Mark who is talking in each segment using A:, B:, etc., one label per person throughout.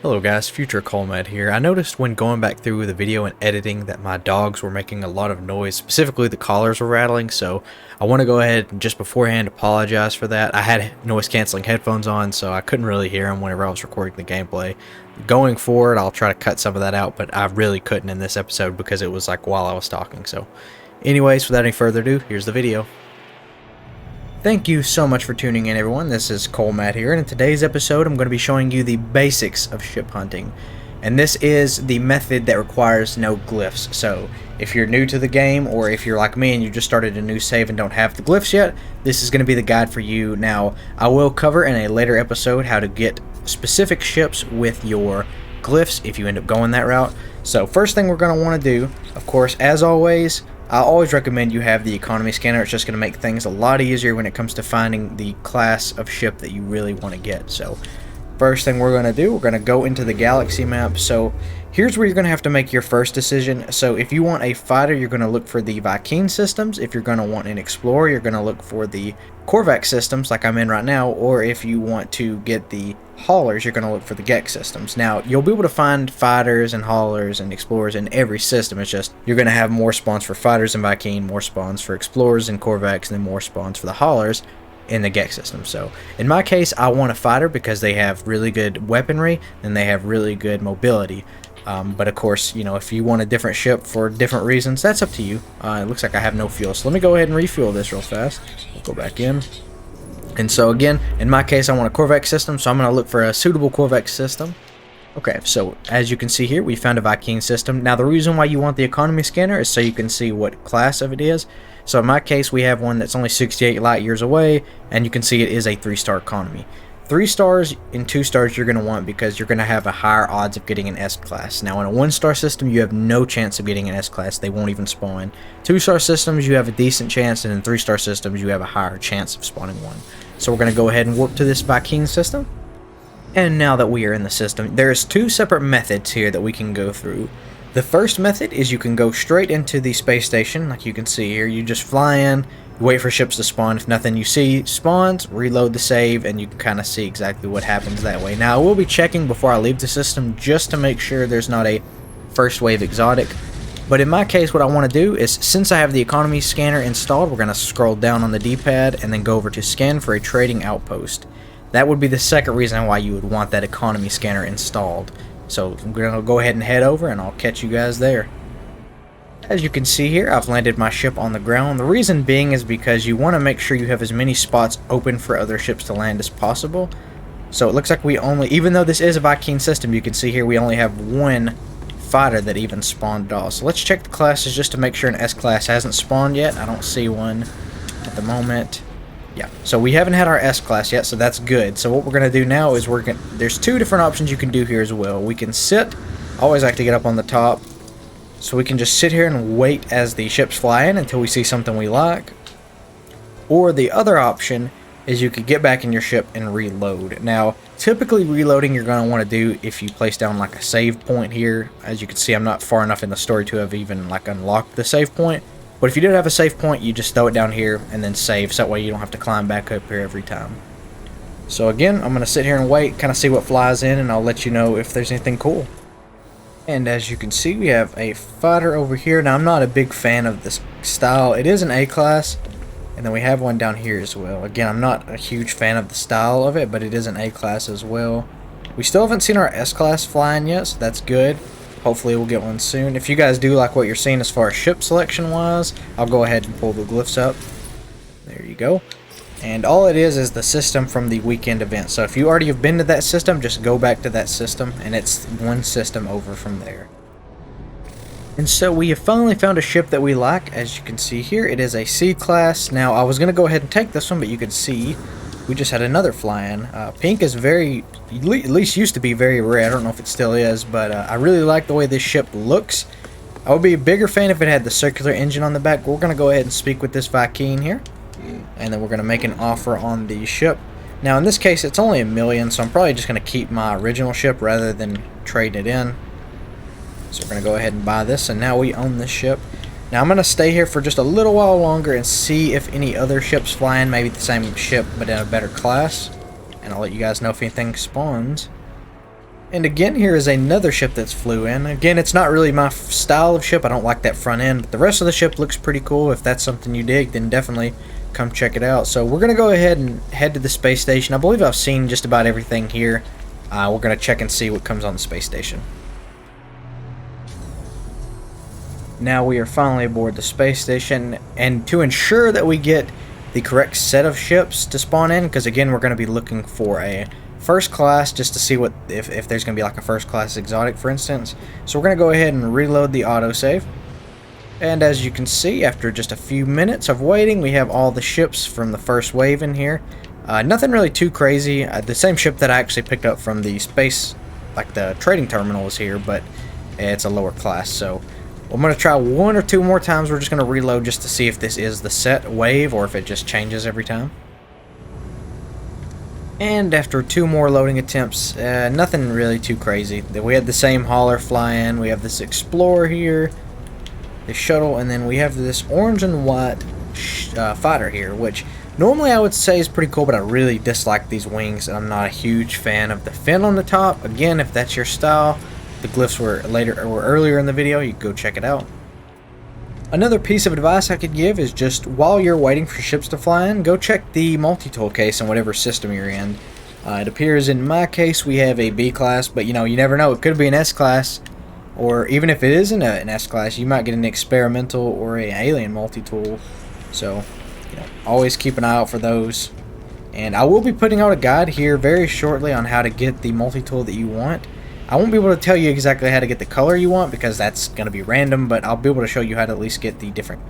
A: Hello guys, Future Colmatt here. I noticed when going back through the video and editing that my dogs were making a lot of noise, specifically the collars were rattling, so I want to go ahead and just beforehand apologize for that. I had noise cancelling headphones on, so I couldn't really hear them whenever I was recording the gameplay. Going forward, I'll try to cut some of that out, but I really couldn't in this episode because it was like while I was talking. So anyways, without any further ado, here's the video. Thank you so much for tuning in, everyone. This is Colmatt here, and in today's episode I'm going to be showing you the basics of ship hunting. And this is the method that requires no glyphs. So if you're new to the game, or if you're like me and you just started a new save and don't have the glyphs yet, this is going to be the guide for you. Now, I will cover in a later episode how to get specific ships with your glyphs if you end up going that route. So first thing we're going to want to do, of course, as always, I always recommend you have the economy scanner. It's just going to make things a lot easier when it comes to finding the class of ship that you really want to get. So first thing we're going to do, we're going to go into the galaxy map. So here's where you're going to have to make your first decision. So if you want a fighter, you're going to look for the Viking systems. If you're going to want an explorer, you're going to look for the Corvax systems like I'm in right now. Or if you want to get the haulers, you're going to look for the Gex systems. Now, you'll be able to find fighters and haulers and explorers in every system. It's just you're going to have more spawns for fighters and Viking, more spawns for explorers and Corvax, and then more spawns for the haulers in the Gex system. So in my case, I want a fighter because they have really good weaponry and they have really good mobility. But of course, you know, if you want a different ship for different reasons, that's up to you. It looks like I have no fuel, so let me go ahead and refuel this real fast. We'll go back in. And so again, in my case, I want a Corvax system, so I'm going to look for a suitable Corvax system. Okay, so as you can see here, we found a Viking system. Now the reason why you want the economy scanner is so you can see what class of it is. So in my case, we have one that's only 68 light years away, and you can see it is a 3-star economy. 3 stars and 2 stars you're going to want because you're going to have a higher odds of getting an S-class. Now in a 1-star system, you have no chance of getting an S-class. They won't even spawn. 2-star systems, you have a decent chance, and in 3-star systems, you have a higher chance of spawning one. So we're going to go ahead and warp to this Viking system. And now that we are in the system, there's 2 separate methods here that we can go through. The first method is you can go straight into the space station, like you can see here. You just fly in, you wait for ships to spawn. If nothing you see spawns, reload the save, and you can kind of see exactly what happens that way. Now, I will be checking before I leave the system just to make sure there's not a first wave exotic. But in my case, what I want to do is, since I have the economy scanner installed, we're going to scroll down on the D-pad and then go over to scan for a trading outpost. That would be the second reason why you would want that economy scanner installed. So I'm going to go ahead and head over and I'll catch you guys there. As you can see here, I've landed my ship on the ground. The reason being is because you want to make sure you have as many spots open for other ships to land as possible. So it looks like we only, even though this is a Viking system, you can see here we only have one fighter that even spawned at all. So let's check the classes just to make sure an S-class hasn't spawned yet. I don't see one at the moment. Yeah, so we haven't had our S-class yet, so that's good. So what we're going to do now is there's 2 different options you can do here as well. We can sit, I always like to get up on the top, so we can just sit here and wait as the ships fly in until we see something we like. Or the other option is you could get back in your ship and reload. Now, typically reloading you're going to want to do if you place down like a save point here. As you can see, I'm not far enough in the story to have even like unlocked the save point. But if you did have a save point, you just throw it down here and then save, so that way you don't have to climb back up here every time. So again, I'm going to sit here and wait, kind of see what flies in, and I'll let you know if there's anything cool. And as you can see, we have a fighter over here. Now, I'm not a big fan of this style. It is an A-class, and then we have one down here as well. Again, I'm not a huge fan of the style of it, but it is an A-class as well. We still haven't seen our S-class flying yet, so that's good. Hopefully we'll get one soon. If you guys do like what you're seeing as far as ship selection wise, I'll go ahead and pull the glyphs up. There you go. And all it is the system from the weekend event. So if you already have been to that system, just go back to that system, and it's one system over from there. And so we have finally found a ship that we like. As you can see here, it is a C-class. Now, I was going to go ahead and take this one, but you can see we just had another fly-in. Pink is at least used to be very rare. I don't know if it still is, but I really like the way this ship looks. I would be a bigger fan if it had the circular engine on the back. We're going to go ahead and speak with this Viking here, and then we're going to make an offer on the ship. Now, in this case, it's only $1 million, so I'm probably just going to keep my original ship rather than trade it in. So we're going to go ahead and buy this, and now we own this ship. Now I'm going to stay here for just a little while longer and see if any other ships fly in, maybe the same ship but in a better class. And I'll let you guys know if anything spawns. And again, here is another ship that's flew in. Again, it's not really my style of ship. I don't like that front end, but the rest of the ship looks pretty cool. If that's something you dig, then definitely come check it out. So we're going to go ahead and head to the space station. I believe I've seen just about everything here. We're going to check and see what comes on the space station. Now we are finally aboard the space station, and to ensure that we get the correct set of ships to spawn in, because again, we're going to be looking for a first class just to see what if there's going to be like a first class exotic, for instance. So we're going to go ahead and reload the autosave. And as you can see, after just a few minutes of waiting, we have all the ships from the first wave in here. Nothing really too crazy. The same ship that I actually picked up from the space, like the trading terminal, is here, but it's a lower class. So I'm going to try one or two more times. We're just going to reload just to see if this is the set wave or if it just changes every time. And after two more loading attempts, nothing really too crazy. We had the same hauler fly in. We have this explorer here, the shuttle, and then we have this orange and white fighter here, which normally I would say is pretty cool, but I really dislike these wings. I'm not a huge fan of the fin on the top. Again, if that's your style, the glyphs were earlier in the video. You can go check it out. Another piece of advice I could give is just while you're waiting for ships to fly in, go check the multi-tool case in whatever system you're in. It appears in my case we have a B class, but you know, you never know. It could be an S class, or even if it isn't an S class, you might get an experimental or an alien multi-tool. So, you know, always keep an eye out for those. And I will be putting out a guide here very shortly on how to get the multi-tool that you want. I won't be able to tell you exactly how to get the color you want because that's going to be random, but I'll be able to show you how to at least get the different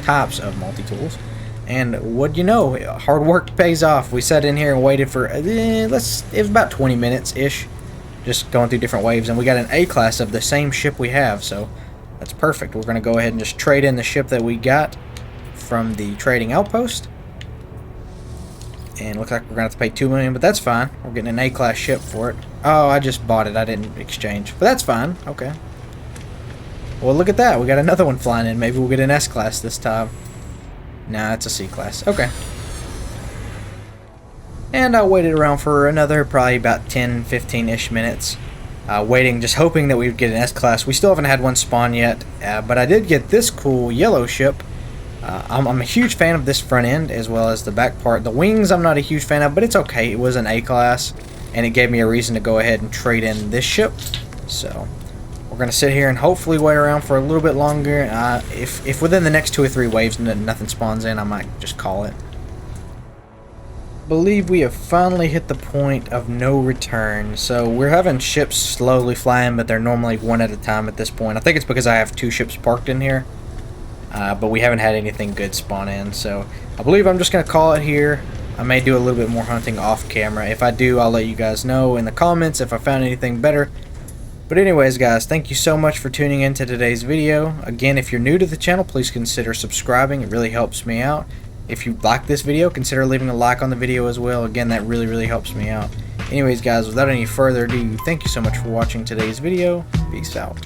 A: types of multi-tools. And what you know, hard work pays off. We sat in here and waited for, it was about 20 minutes-ish, just going through different waves, and we got an A class of the same ship we have, so that's perfect. We're going to go ahead and just trade in the ship that we got from the trading outpost. And looks like we're going to have to pay $2 million, but that's fine. We're getting an A-class ship for it. Oh, I just bought it. I didn't exchange. But that's fine. Okay. Well, look at that. We got another one flying in. Maybe we'll get an S-class this time. Nah, it's a C-class. Okay. And I waited around for another probably about 10, 15-ish minutes. Waiting, just hoping that we would get an S-class. We still haven't had one spawn yet. But I did get this cool yellow ship. I'm a huge fan of this front end as well as the back part. The wings I'm not a huge fan of, but it's okay. It was an A class, and it gave me a reason to go ahead and trade in this ship. So we're going to sit here and hopefully wait around for a little bit longer. If within the next 2 or 3 waves nothing spawns in, I might just call it. Believe we have finally hit the point of no return. So we're having ships slowly flying, but they're normally one at a time at this point. I think it's because I have 2 ships parked in here. But we haven't had anything good spawn in, so I believe I'm just going to call it here. I may do a little bit more hunting off camera. If I do, I'll let you guys know in the comments if I found anything better. But anyways, guys, thank you so much for tuning in to today's video. Again, if you're new to the channel, please consider subscribing. It really helps me out. If you like this video, consider leaving a like on the video as well. Again, that really helps me out. Anyways, guys, without any further ado, thank you so much for watching today's video. Peace out.